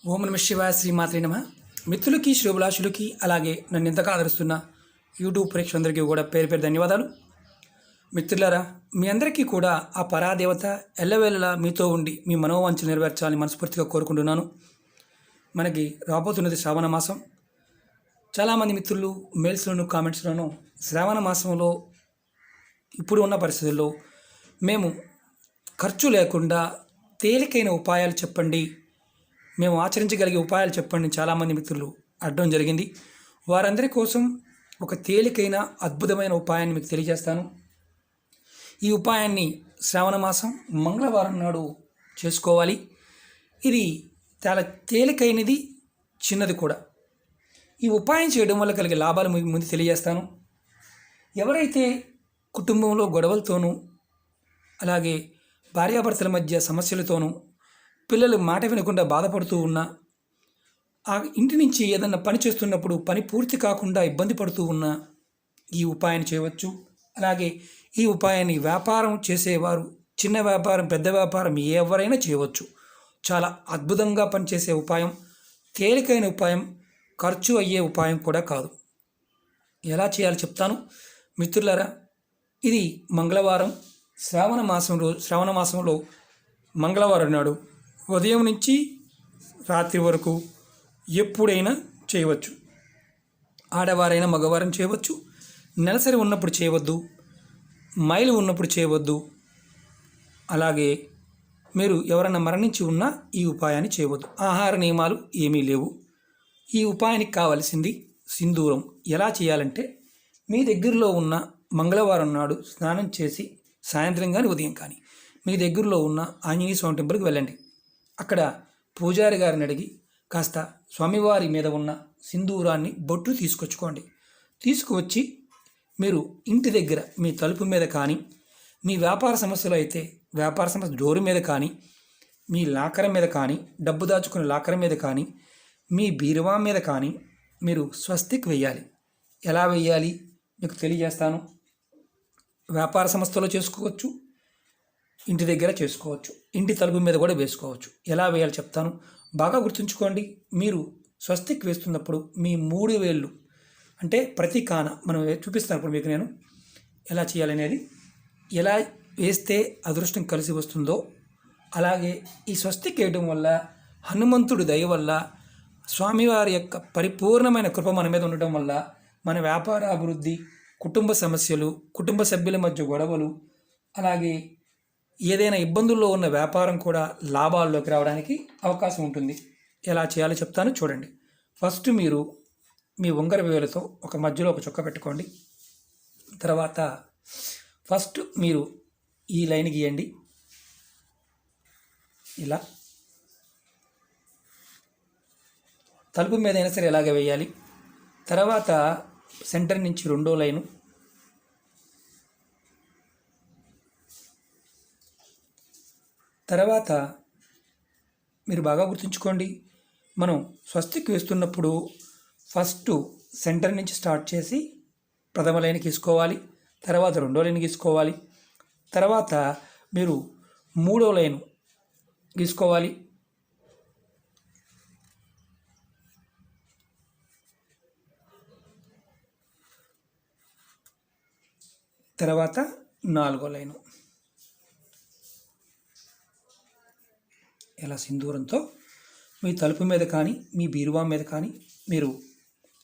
ఓం నమ శివాయ శ్రీమాత్రే నమ. మిత్రులకి శ్రోభిలాషులకి అలాగే నన్ను ఎంతగా ఆదరిస్తున్న యూట్యూబ్ ప్రేక్షకులందరికీ కూడా పేరు పేరు ధన్యవాదాలు. మిత్రులారా, మీ అందరికీ కూడా ఆ పరాదేవత ఎల్లవేళలా మీతో ఉండి మీ మనోవాంఛలు నెరవేర్చాలని మనస్ఫూర్తిగా కోరుకుంటున్నాను. మనకి రాబోతున్నది శ్రావణ మాసం. చాలామంది మిత్రులు మెయిల్స్లోను కామెంట్స్లోను శ్రావణ మాసంలో ఇప్పుడు ఉన్న పరిస్థితుల్లో మేము ఖర్చు లేకుండా తేలికైన ఉపాయాలు చెప్పండి, మేము ఆచరించగలిగే ఉపాయాలు చెప్పండి చాలామంది మిత్రులు అడగడం జరిగింది. వారందరి కోసం ఒక తేలికైన అద్భుతమైన ఉపాయాన్ని మీకు తెలియజేస్తాను. ఈ ఉపాయాన్ని శ్రావణ మాసం మంగళవారం నాడు చేసుకోవాలి. ఇది చాలా తేలికైనది, చిన్నది కూడా. ఈ ఉపాయం చేయడం వల్ల కలిగే లాభాలు మీకు ముందు తెలియజేస్తాను. ఎవరైతే కుటుంబంలో గొడవలతోనూ అలాగే భార్యాభర్తల మధ్య సమస్యలతోనూ పిల్లలు మాట వినకుండా బాధపడుతూ ఉన్నా, ఆ ఇంటి నుంచి ఏదన్నా పని చేస్తున్నప్పుడు పని పూర్తి కాకుండా ఇబ్బంది పడుతూ ఉన్నా ఈ ఉపాయాన్ని చేయవచ్చు. అలాగే ఈ ఉపాయాన్ని వ్యాపారం చేసేవారు, చిన్న వ్యాపారం పెద్ద వ్యాపారం ఎవరైనా చేయవచ్చు. చాలా అద్భుతంగా పనిచేసే ఉపాయం, తేలికైన ఉపాయం, ఖర్చు అయ్యే ఉపాయం కూడా కాదు. ఎలా చేయాలో చెప్తాను మిత్రులారా. ఇది మంగళవారం, శ్రావణ మాసంలో మంగళవారం నాడు ఉదయం నుంచి రాత్రి వరకు ఎప్పుడైనా చేయవచ్చు. ఆడవారైనా మగవారం చేయవచ్చు. నెలసరి ఉన్నప్పుడు చేయవద్దు, మైలు ఉన్నప్పుడు చేయవద్దు. అలాగే మీరు ఎవరైనా మరణించి ఉన్నా ఈ ఉపాయాన్ని చేయవద్దు. ఆహార నియమాలు ఏమీ లేవు. ఈ ఉపాయానికి కావలసింది సింధూరం. ఎలా చేయాలంటే, మీ దగ్గరలో ఉన్న మంగళవారం నాడు స్నానం చేసి సాయంత్రం కానీ ఉదయం కానీ మీ దగ్గరలో ఉన్న ఆంజనేయ స్వామి టెంపుల్కి వెళ్ళండి. అక్కడ పూజారి గారిని అడిగి కాస్త స్వామివారి మీద ఉన్న సింధూరాన్ని బొట్టు తీసుకొచ్చుకోండి. తీసుకువచ్చి మీరు ఇంటి దగ్గర మీ తలుపు మీద కానీ, మీ వ్యాపార సమస్యలు అయితే వ్యాపార సమస్య డోరు మీద కానీ, మీ లాకర్ మీద కానీ, డబ్బు దాచుకునే లాకర్ మీద కానీ, మీ బీరువా మీద కానీ మీరు స్వస్తిక్ వేయాలి. ఎలా వేయాలి మీకు తెలియజేస్తాను. వ్యాపార సంస్థలో చేసుకోవచ్చు, ఇంటి దగ్గర చేసుకోవచ్చు, ఇంటి తలుపు మీద కూడా వేసుకోవచ్చు. ఎలా వేయాలో చెప్తాను, బాగా గుర్తుంచుకోండి. మీరు స్వస్తిక్ వేస్తున్నప్పుడు మీ 3 వేళ్ళు అంటే ప్రతి కాన మనం చూపిస్తున్నప్పుడు మీకు నేను ఎలా చేయాలనేది, ఎలా వేస్తే అదృష్టం కలిసి వస్తుందో అలాగే ఈ స్వస్తిక్ వేయడం వల్ల హనుమంతుడి దయ వల్ల, స్వామివారి యొక్క పరిపూర్ణమైన కృప మన మీద ఉండటం వల్ల మన వ్యాపార అభివృద్ధి, కుటుంబ సమస్యలు, కుటుంబ సభ్యుల మధ్య గొడవలు, అలాగే ఏదైనా ఇబ్బందుల్లో ఉన్న వ్యాపారం కూడా లాభాల్లోకి రావడానికి అవకాశం ఉంటుంది. ఎలా చేయాలో చెప్తాను చూడండి. ఫస్ట్ మీరు మీ ఉంగర వేలుతో ఒక మధ్యలో ఒక చుక్క పెట్టుకోండి. తర్వాత ఫస్ట్ మీరు ఈ లైన్ గీయండి. ఇలా తలుపు మీద అయినా సరే ఎలాగ వేయాలి. తర్వాత సెంటర్ నుంచి 2వ లైను, తర్వాత మీరు బాగా గుర్తుంచుకోండి, మనం స్వస్తిక్ వేస్తున్నప్పుడు ఫస్ట్ సెంటర్ నుంచి స్టార్ట్ చేసి ప్రథమ లైన్ గీసుకోవాలి. తర్వాత 2వ లైన్ గీసుకోవాలి. తర్వాత మీరు 3వ లైన్ గీసుకోవాలి. తర్వాత 4వ లైను. ఇలా సింధూరంతో మీ తలుపు మీద కానీ మీ బీరువా మీద కానీ మీరు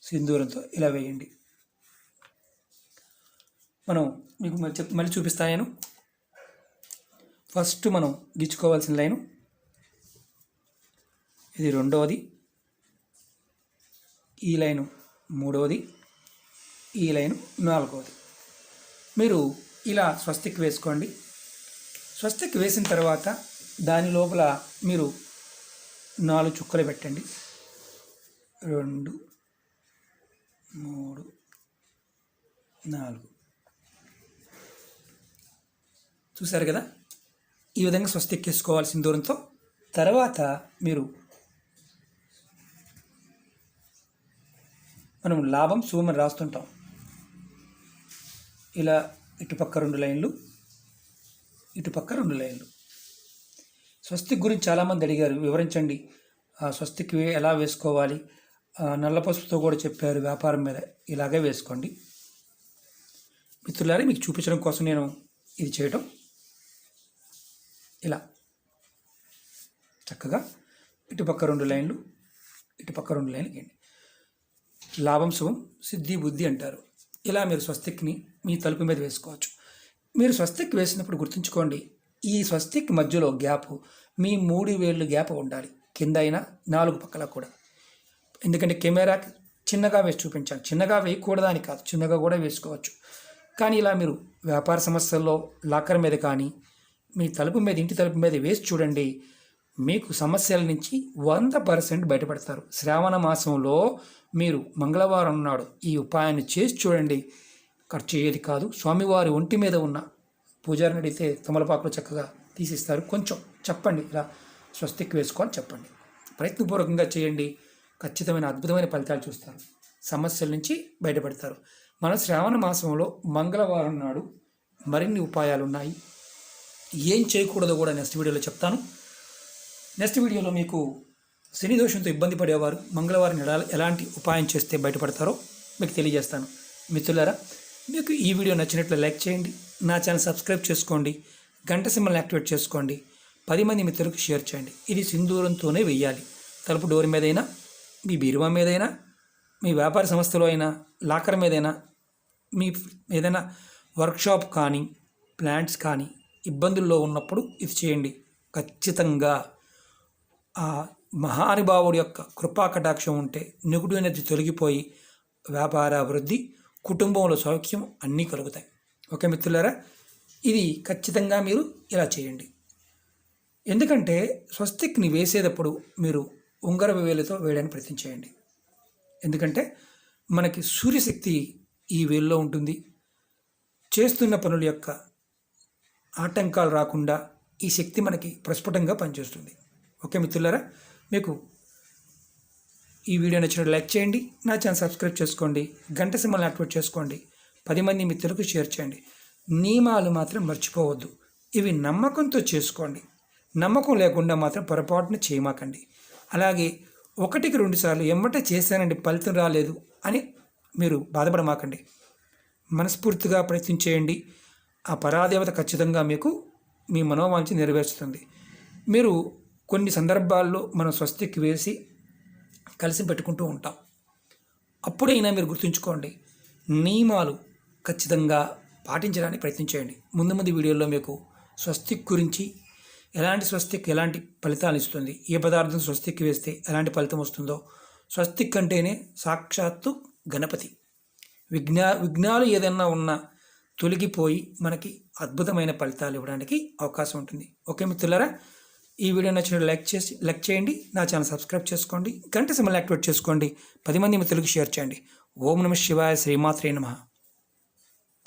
సింధూరంతో ఇలా వేయండి. మనం మీకు మళ్ళీ చూపిస్తాను నేను. ఫస్ట్ మనం గీచుకోవాల్సిన లైను ఇది, 2వది, ఈ లైను 3వది, ఈ లైను 4వది. మీరు ఇలా స్వస్తిక్ వేసుకోండి. స్వస్తిక్ వేసిన తర్వాత దాని లోపల మీరు 4 చుక్కలు పెట్టండి. 2, 3, 4 చూసారు కదా. ఈ విధంగా స్వస్తిక్ వేసుకోవాలి సింధూరంతో. తర్వాత మీరు మనం లాభం శుభమని రాస్తుంటాం. ఇలా ఇటుపక్క 2 లైన్లు, ఇటుపక్క 2 లైన్లు. స్వస్తిక్ గురించి చాలామంది అడిగారు, వివరించండి. స్వస్తిక్ ఎలా వేసుకోవాలి, నల్ల పసుపుతో కూడా చెప్పారు వ్యాపారం మీద, ఇలాగే వేసుకోండి మిత్రులారా. మీకు చూపించడం కోసం నేను ఇది చేయటం. ఇలా చక్కగా ఇటుపక్క 2 లైన్లు, ఇటుపక్క 2 లైన్లు గీయండి. లాభం శుభం సిద్ధి బుద్ధి అంటారు. ఇలా మీరు స్వస్తిక్ని మీ తలుపు మీద వేసుకోవచ్చు. మీరు స్వస్తిక్ వేసినప్పుడు గుర్తుంచుకోండి, ఈ స్వస్తిక్ మధ్యలో గ్యాప్ మీ 3 వేళ్ళు గ్యాప్ ఉండాలి, కింద అయినా 4 పక్కల కూడా. ఎందుకంటే కెమెరా చిన్నగా వేసి చూపించాను, చిన్నగా వేయకూడదని కాదు, చిన్నగా కూడా వేసుకోవచ్చు. కానీ ఇలా మీరు వ్యాపార సమస్యల్లో లాకర్ మీద కానీ మీ తలుపు మీద, ఇంటి తలుపు మీద వేసి చూడండి, మీకు సమస్యల నుంచి 100% బయటపడతారు. శ్రావణ మాసంలో మీరు మంగళవారం నాడు ఈ ఉపాయాన్ని చేసి చూడండి, ఖర్చు ఏది కాదు. స్వామివారి ఒంటి మీద ఉన్న పూజారిని అడిగితే తమలపాకులు చక్కగా తీసిస్తారు. కొంచెం చెప్పండి, ఇలా స్వస్తిక్ వేసుకోవాలని చెప్పండి, ప్రయత్నపూర్వకంగా చేయండి, ఖచ్చితమైన అద్భుతమైన ఫలితాలు చూస్తారు, సమస్యల నుంచి బయటపడతారు. మన శ్రావణ మాసంలో మంగళవారం నాడు మరిన్ని ఉపాయాలు ఉన్నాయి. ఏం చేయకూడదో కూడా నెక్స్ట్ వీడియోలో చెప్తాను. నెక్స్ట్ వీడియోలో మీకు శని దోషంతో ఇబ్బంది పడేవారు మంగళవారం ఎలాంటి ఉపాయం చేస్తే బయటపడతారో మీకు తెలియజేస్తాను. మిత్రులారా, మీకు ఈ వీడియో నచ్చినట్లు లైక్ చేయండి, నా ఛానల్ సబ్స్క్రైబ్ చేసుకోండి, గంట సింబల్ని యాక్టివేట్ చేసుకోండి, 10 మంది మిత్రులకు షేర్ చేయండి. ఇది సింధూరంతోనే వెయ్యాలి. తలుపు డోర్ మీదైనా, మీ బీరువా మీదైనా, మీ వ్యాపార సంస్థలో అయినా, లాకర్ మీదైనా, మీ ఏదైనా వర్క్షాప్ కానీ ప్లాంట్స్ కానీ ఇబ్బందుల్లో ఉన్నప్పుడు ఇది చేయండి. ఖచ్చితంగా ఆ మహానుభావుడి యొక్క కృపా కటాక్షం ఉంటే నెగిటివ్ ఎనర్జీ తొలగిపోయి వ్యాపార అభివృద్ధి, కుటుంబంలో సౌఖ్యం అన్నీ కలుగుతాయి. ఓకే మిత్రులారా, ఇది ఖచ్చితంగా మీరు ఇలా చేయండి. ఎందుకంటే స్వస్తిక్ని వేసేటప్పుడు మీరు ఉంగరపు వేలుతో వేయడానికి ప్రయత్నం చేయండి. ఎందుకంటే మనకి సూర్యశక్తి ఈ వేల్లో ఉంటుంది. చేస్తున్న పనుల యొక్క ఆటంకాలు రాకుండా ఈ శక్తి మనకి ప్రస్ఫుటంగా పనిచేస్తుంది. ఓకే మిత్రులారా, మీకు ఈ వీడియో నచ్చినట్టు లైక్ చేయండి, నా ఛానల్ సబ్స్క్రైబ్ చేసుకోండి, గంట సింబల్ని యాక్టివేట్ చేసుకోండి, 10 మంది మిత్రులకు షేర్ చేయండి. నియమాలు మాత్రం మర్చిపోవద్దు, ఇవి నమ్మకంతో చేసుకోండి. నమ్మకం లేకుండా మాత్రం పొరపాటున చేయమాకండి. అలాగే 1కి 2 సార్లు ఎమ్మటే చేశానండి ఫలితం రాలేదు అని మీరు బాధపడమాకండి. మనస్ఫూర్తిగా ప్రయత్నం చేయండి. ఆ పరాదేవత ఖచ్చితంగా మీకు మీ మనోవాంఛ నెరవేర్చుతుంది. మీరు కొన్ని సందర్భాల్లో మనం స్వస్తిక్ వేసి కలిసి పెట్టుకుంటూ ఉంటాం. అప్పుడైనా మీరు గుర్తుంచుకోండి, నియమాలు ఖచ్చితంగా పాటించడానికి ప్రయత్నం చేయండి. ముందు వీడియోలో మీకు స్వస్తిక్ గురించి, ఎలాంటి స్వస్తిక్ ఎలాంటి ఫలితాలు ఇస్తుంది, ఏ పదార్థం స్వస్తిక్ వేస్తే ఎలాంటి ఫలితం వస్తుందో, స్వస్తిక్ అంటేనే సాక్షాత్తు గణపతి. విఘ్నాలు ఏదైనా ఉన్నా తొలగిపోయి మనకి అద్భుతమైన ఫలితాలు ఇవ్వడానికి అవకాశం ఉంటుంది. ఓకే మిత్రులారా, ఈ వీడియో నచ్చినట్టు లైక్ చేయండి, నా ఛానల్ సబ్స్క్రైబ్ చేసుకోండి, గంట సింబల్ యాక్టివేట్ చేసుకోండి, 10 మంది మిత్రులకు షేర్ చేయండి. ఓం నమః శివాయ, శ్రీమాత్రే నమః.